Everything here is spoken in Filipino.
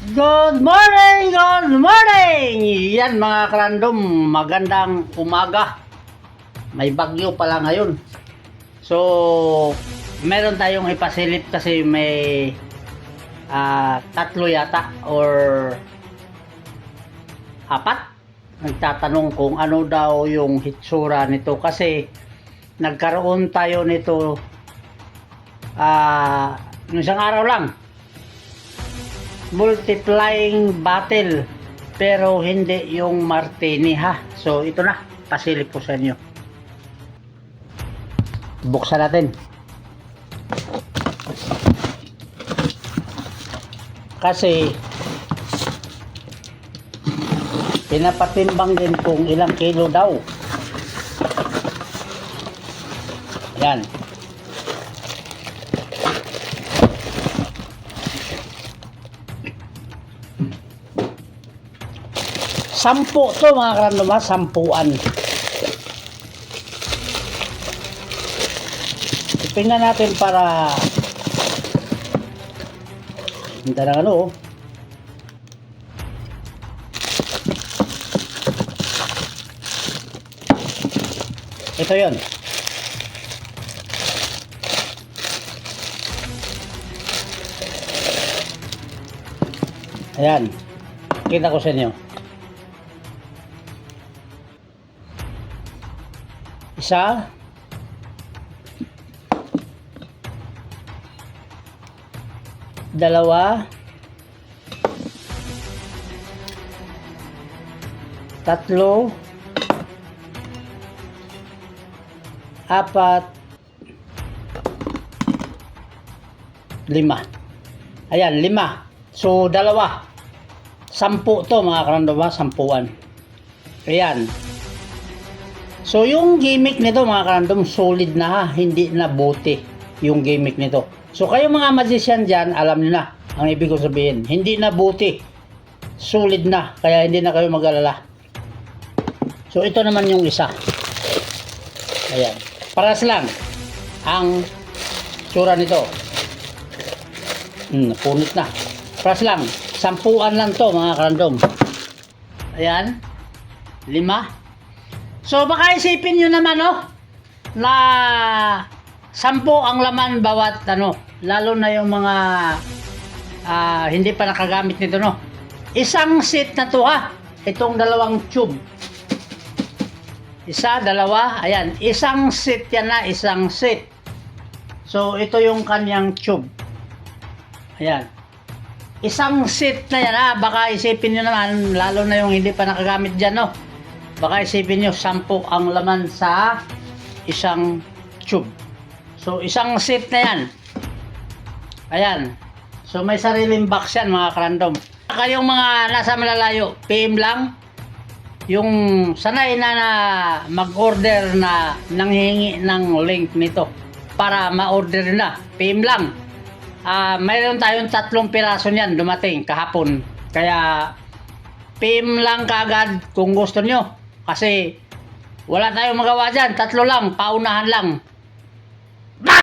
Good morning! Good morning! Yan mga karandom, magandang umaga. May bagyo pala ngayon. So, meron tayong ipasilip kasi may tatlo yata or apat. Nagtatanong kung ano daw yung hitsura nito kasi nagkaroon tayo nito nung isang araw lang. Multiplying battle pero hindi yung martini ha. So ito na, pasilip ko sa inyo. Buksan natin. Kasi pinapatimbang din kung ilang kilo daw. Yan. Sampu to mga karandom ha, sampuan. Tingnan natin para hindi na ano. Ito yun. Ayan. Kita ko sa inyo. Isa, dalawa, tatlo, apat, lima. Ayan, lima. So, dalawa. Sampu to mga karandoma, sampuan. Ayan. So yung gimmick nito mga karandom, solid na ha, hindi na bote yung gimmick nito. So kayo mga magician dyan, alam niyo na ang ibig ko sabihin, hindi na bote, solid na, kaya hindi na kayo mag-alala. So ito naman yung isa. Ayan, paras lang ang tsura nito. Punit na, paras lang, sampuan lang to mga karandom. Ayan, lima. So baka isipin nyo naman na 10 ang laman bawat lalo na yung mga hindi pa nakagamit nito Isang set na to ha, itong dalawang tube. Isa, dalawa, ayan, isang set yan na, isang set. So ito yung kanyang tube. Ayan. Isang set na yan ha, baka isipin nyo naman, lalo na yung hindi pa nakagamit dyan baka isipin nyo 10 ang laman sa isang tube. So isang set na yan. Ayan. So may sariling box yan mga karandom. Kayong mga nasa malalayo, PM lang. Yung sanay na mag-order na nanghihingi ng link nito para ma-order na, PM lang. Mayroon tayong 3 piraso niyan dumating kahapon. Kaya PM lang kaagad kung gusto nyo. Kasi wala tayong magawa dyan, 3 lang, paunahan lang.